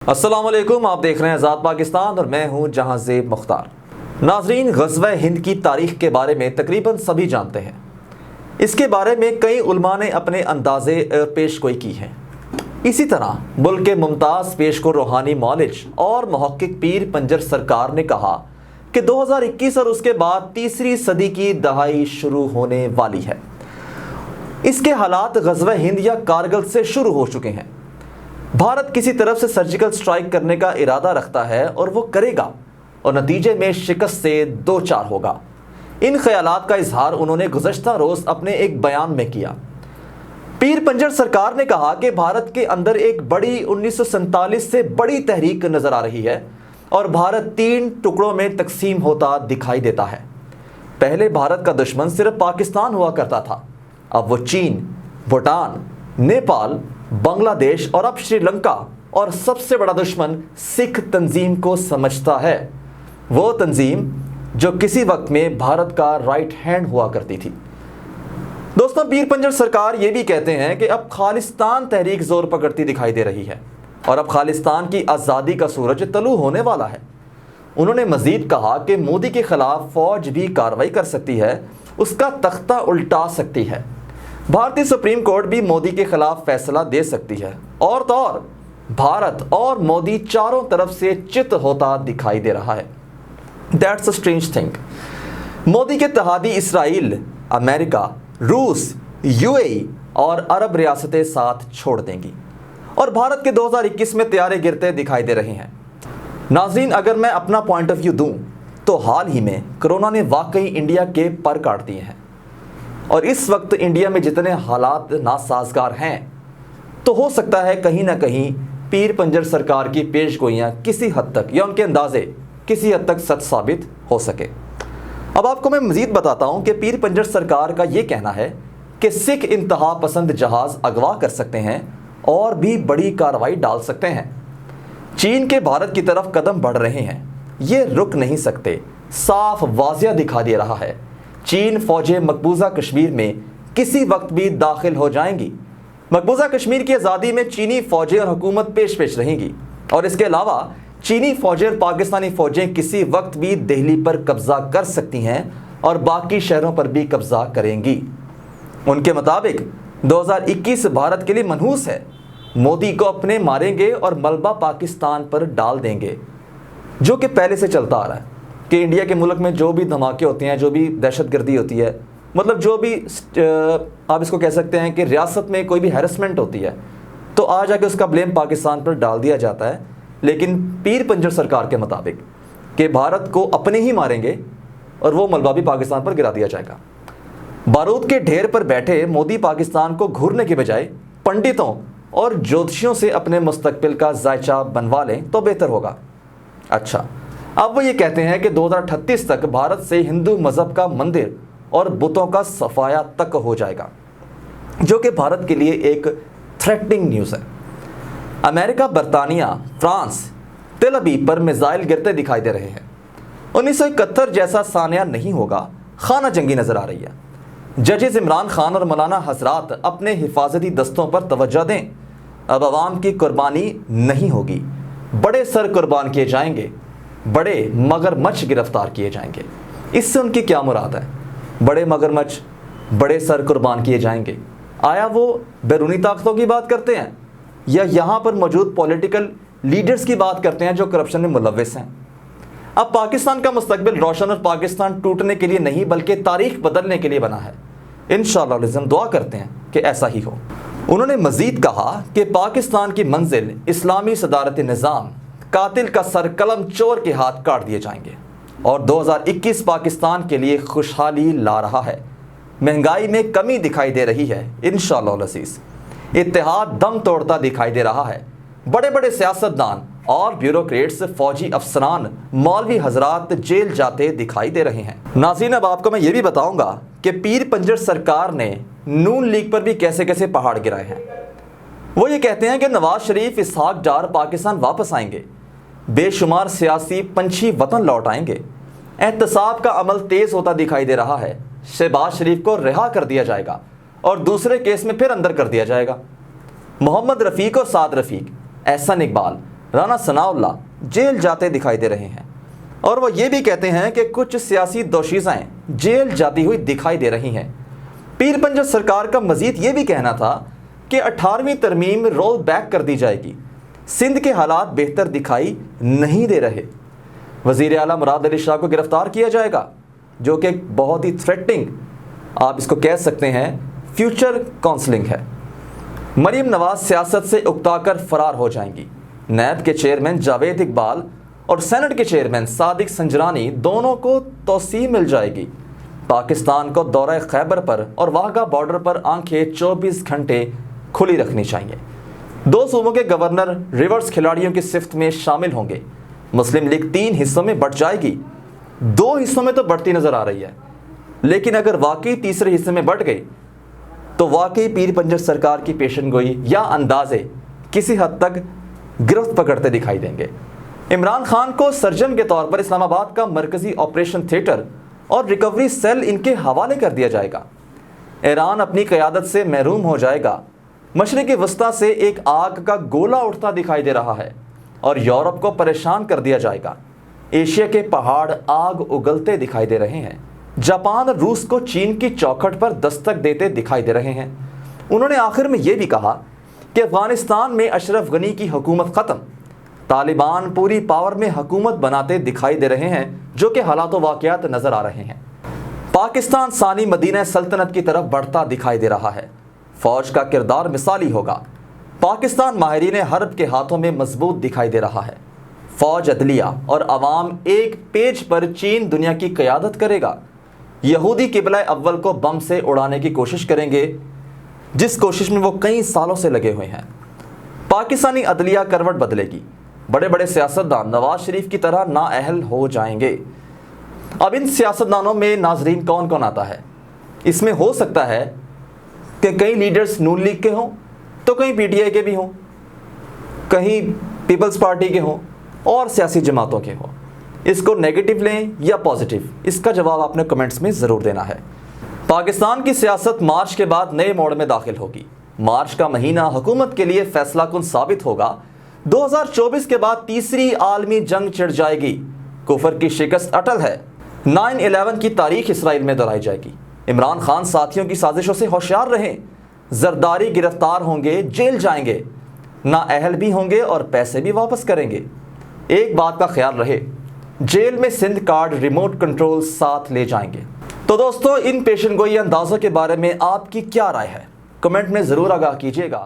السلام علیکم، آپ دیکھ رہے ہیں آزاد پاکستان اور میں ہوں جہاں زیب مختار۔ ناظرین، غزوہ ہند کی تاریخ کے بارے میں تقریباً سبھی جانتے ہیں۔ اس کے بارے میں کئی علماء نے اپنے اندازے پیش گوئی کی ہے۔ اسی طرح ملک کے ممتاز پیش گو روحانی معالج اور محقق پیر پنجر سرکار نے کہا کہ 2021 اور اس کے بعد تیسری صدی کی دہائی شروع ہونے والی ہے۔ اس کے حالات غزوہ ہند یا کارگل سے شروع ہو چکے ہیں۔ بھارت کسی طرف سے سرجیکل سٹرائک کرنے کا ارادہ رکھتا ہے اور وہ کرے گا اور نتیجے میں شکست سے دو چار ہوگا۔ ان خیالات کا اظہار انہوں نے گزشتہ روز اپنے ایک بیان میں کیا۔ پیر پنجر سرکار نے کہا کہ بھارت کے اندر ایک بڑی 1947 سے بڑی تحریک نظر آ رہی ہے اور بھارت 3 ٹکڑوں میں تقسیم ہوتا دکھائی دیتا ہے۔ پہلے بھارت کا دشمن صرف پاکستان ہوا کرتا تھا، اب وہ چین، بھوٹان، نیپال، بنگلہ دیش اور اب شری لنکا اور سب سے بڑا دشمن سکھ تنظیم کو سمجھتا ہے، وہ تنظیم جو کسی وقت میں بھارت کا رائٹ ہینڈ ہوا کرتی تھی۔ دوستوں، پیر پنجر سرکار یہ بھی کہتے ہیں کہ اب خالصتان تحریک زور پکڑتی دکھائی دے رہی ہے اور اب خالصتان کی آزادی کا سورج طلوع ہونے والا ہے۔ انہوں نے مزید کہا کہ مودی کے خلاف فوج بھی کارروائی کر سکتی ہے، اس کا تختہ الٹا سکتی ہے۔ بھارتی سپریم کورٹ بھی مودی کے خلاف فیصلہ دے سکتی ہے، اور تو اور بھارت اور مودی چاروں طرف سے چت ہوتا دکھائی دے رہا ہے۔ That's a strange thing۔ Modi کے اتحادی اسرائیل، امریکہ، روس، UAE اور عرب ریاستیں ساتھ چھوڑ دیں گی اور بھارت کے 2021 میں طیارے گرتے دکھائی دے رہے ہیں۔ ناظرین، اگر میں اپنا پوائنٹ آف ویو دوں تو حال ہی میں کرونا نے واقعی انڈیا کے پر کاٹ دیے ہیں، اور اس وقت انڈیا میں جتنے حالات ناسازگار ہیں تو ہو سکتا ہے کہیں نہ کہیں پیر پنجر سرکار کی پیش گوئیاں کسی حد تک یا ان کے اندازے کسی حد تک سچ ثابت ہو سکے۔ اب آپ کو میں مزید بتاتا ہوں کہ پیر پنجر سرکار کا یہ کہنا ہے کہ سکھ انتہا پسند جہاز اغوا کر سکتے ہیں اور بھی بڑی کارروائی ڈال سکتے ہیں۔ چین کے بھارت کی طرف قدم بڑھ رہے ہیں، یہ رک نہیں سکتے، صاف واضح دکھا دے رہا ہے۔ چین فوجیں مقبوضہ کشمیر میں کسی وقت بھی داخل ہو جائیں گی۔ مقبوضہ کشمیر کی آزادی میں چینی فوجیں اور حکومت پیش رہیں گی، اور اس کے علاوہ چینی فوجیں اور پاکستانی فوجیں کسی وقت بھی دہلی پر قبضہ کر سکتی ہیں اور باقی شہروں پر بھی قبضہ کریں گی۔ ان کے مطابق 2021 بھارت کے لیے منحوس ہے۔ مودی کو اپنے ماریں گے اور ملبہ پاکستان پر ڈال دیں گے، جو کہ پہلے سے چلتا آ رہا ہے کہ انڈیا کے ملک میں جو بھی دھماکے ہوتے ہیں، جو بھی دہشت گردی ہوتی ہے، مطلب جو بھی آپ اس کو کہہ سکتے ہیں کہ ریاست میں کوئی بھی ہیرسمنٹ ہوتی ہے تو آ جا کے اس کا بلیم پاکستان پر ڈال دیا جاتا ہے۔ لیکن پیر پنجر سرکار کے مطابق کہ بھارت کو اپنے ہی ماریں گے اور وہ ملبہ بھی پاکستان پر گرا دیا جائے گا۔ بارود کے ڈھیر پر بیٹھے مودی پاکستان کو گھورنے کے بجائے پنڈتوں اور جوتشیوں سے اپنے مستقبل کا ذائچہ بنوا لیں تو بہتر ہوگا۔ اچھا، اب وہ یہ کہتے ہیں کہ 2038 تک بھارت سے ہندو مذہب کا مندر اور بتوں کا صفایا تک ہو جائے گا، جو کہ بھارت کے لیے ایک تھریٹننگ نیوز ہے۔ امریکہ، برطانیہ، فرانس تل ابیب پر میزائل گرتے دکھائی دے رہے ہیں۔ 1971 جیسا سانحہ نہیں ہوگا، خانہ جنگی نظر آ رہی ہے۔ ججز عمران خان اور مولانا حضرات اپنے حفاظتی دستوں پر توجہ دیں، اب عوام کی قربانی نہیں ہوگی، بڑے سر قربان کیے جائیں گے، بڑے مگرمچھ گرفتار کیے جائیں گے۔ اس سے ان کی کیا مراد ہے؟ بڑے مگرمچھ، بڑے سر قربان کیے جائیں گے، آیا وہ بیرونی طاقتوں کی بات کرتے ہیں یا یہاں پر موجود پولیٹیکل لیڈرز کی بات کرتے ہیں جو کرپشن میں ملوث ہیں؟ اب پاکستان کا مستقبل روشن اور پاکستان ٹوٹنے کے لیے نہیں بلکہ تاریخ بدلنے کے لیے بنا ہے۔ انشاءاللہ العظیم دعا کرتے ہیں کہ ایسا ہی ہو۔ انہوں نے مزید کہا کہ پاکستان کی منزل اسلامی صدارت نظام، قاتل کا سر قلم چور کے ہاتھ کاٹ دیے جائیں گے، اور 2021 پاکستان کے لیے خوشحالی لا رہا ہے۔ مہنگائی میں کمی دکھائی دے رہی ہے انشاءاللہ العزیز، اتحاد دم توڑتا دکھائی دے رہا ہے۔ بڑے بڑے سیاستدان اور بیوروکریٹس، فوجی افسران، مولوی حضرات جیل جاتے دکھائی دے رہے ہیں۔ ناظرین، اب آپ کو میں یہ بھی بتاؤں گا کہ پیر پنجر سرکار نے نون لیگ پر بھی کیسے کیسے پہاڑ گرائے ہیں۔ وہ یہ کہتے ہیں کہ نواز شریف، اسحاق ڈار پاکستان واپس آئیں گے، بے شمار سیاسی پنچھی وطن لوٹ آئیں گے، احتساب کا عمل تیز ہوتا دکھائی دے رہا ہے، شہباز شریف کو رہا کر دیا جائے گا اور دوسرے کیس میں پھر اندر کر دیا جائے گا۔ محمد رفیق اور سعد رفیق، احسن اقبال، رانا ثناءاللہ جیل جاتے دکھائی دے رہے ہیں اور وہ یہ بھی کہتے ہیں کہ کچھ سیاسی دوشیزائیں جیل جاتی ہوئی دکھائی دے رہی ہیں۔ پیر پنجل سرکار کا مزید یہ بھی کہنا تھا کہ 18ویں ترمیم رول بیک کر دی جائے گی۔ سندھ کے حالات بہتر دکھائی نہیں دے رہے۔ وزیر اعلیٰ مراد علی شاہ کو گرفتار کیا جائے گا، جو کہ بہت ہی تھریٹنگ، آپ اس کو کہہ سکتے ہیں فیوچر کاؤنسلنگ ہے۔ مریم نواز سیاست سے اکتا کر فرار ہو جائیں گی۔ نیب کے چیئرمین جاوید اقبال اور سینٹ کے چیئرمین صادق سنجرانی دونوں کو توسیع مل جائے گی۔ پاکستان کو دورہ خیبر پر اور واہگہ بارڈر پر آنکھیں 24 گھنٹے کھلی رکھنی چاہیے۔ 2 صوبوں کے گورنر ریورس کھلاڑیوں کی صفت میں شامل ہوں گے۔ مسلم لیگ 3 حصوں میں بٹ جائے گی، 2 حصوں میں تو بڑھتی نظر آ رہی ہے، لیکن اگر واقعی تیسرے حصے میں بٹ گئی تو واقعی پیر پنجل سرکار کی پیشن گوئی یا اندازے کسی حد تک گرفت پکڑتے دکھائی دیں گے۔ عمران خان کو سرجن کے طور پر اسلام آباد کا مرکزی آپریشن تھیٹر اور ریکوری سیل ان کے حوالے کر دیا جائے گا۔ ایران اپنی قیادت سے محروم ہو جائے گا۔ مشرق وسطیٰ سے ایک آگ کا گولہ اٹھتا دکھائی دے رہا ہے اور یورپ کو پریشان کر دیا جائے گا۔ ایشیا کے پہاڑ آگ اگلتے دکھائی دے رہے ہیں۔ جاپان اور روس کو چین کی چوکھٹ پر دستک دیتے دکھائی دے رہے ہیں۔ انہوں نے آخر میں یہ بھی کہا کہ افغانستان میں اشرف غنی کی حکومت ختم، طالبان پوری پاور میں حکومت بناتے دکھائی دے رہے ہیں، جو کہ حالات و واقعات نظر آ رہے ہیں۔ پاکستان ثانی مدینہ سلطنت کی طرف بڑھتا دکھائی دے رہا ہے۔ فوج کا کردار مثالی ہوگا۔ پاکستان ماہرین حرب کے ہاتھوں میں مضبوط دکھائی دے رہا ہے۔ فوج، عدلیہ اور عوام ایک پیج پر چین دنیا کی قیادت کرے گا۔ یہودی قبلہ اول کو بم سے اڑانے کی کوشش کریں گے، جس کوشش میں وہ کئی سالوں سے لگے ہوئے ہیں۔ پاکستانی عدلیہ کروٹ بدلے گی۔ بڑے بڑے سیاستدان نواز شریف کی طرح نااہل ہو جائیں گے۔ اب ان سیاستدانوں میں ناظرین کون کون آتا ہے؟ اس میں ہو سکتا ہے کہ کئی لیڈرز نون لیگ کے ہوں تو کہیں پی ٹی آئی کے بھی ہوں، کہیں پیپلز پارٹی کے ہوں اور سیاسی جماعتوں کے ہوں۔ اس کو نیگیٹو لیں یا پازیٹیو، اس کا جواب آپ نے کمنٹس میں ضرور دینا ہے۔ پاکستان کی سیاست مارچ کے بعد نئے موڑ میں داخل ہوگی۔ مارچ کا مہینہ حکومت کے لیے فیصلہ کن ثابت ہوگا۔ 2024 کے بعد تیسری عالمی جنگ چھڑ جائے گی۔ کفر کی شکست اٹل ہے۔ 9/11 کی تاریخ اسرائیل میں دہرائی جائے گی۔ عمران خان ساتھیوں کی سازشوں سے ہوشیار رہیں۔ زرداری گرفتار ہوں گے، جیل جائیں گے، نااہل بھی ہوں گے اور پیسے بھی واپس کریں گے۔ ایک بات کا خیال رہے، جیل میں سندھ کارڈ ریموٹ کنٹرول ساتھ لے جائیں گے۔ تو دوستو، ان پیشن گوئی اندازوں کے بارے میں آپ کی کیا رائے ہے؟ کمنٹ میں ضرور آگاہ کیجیے گا۔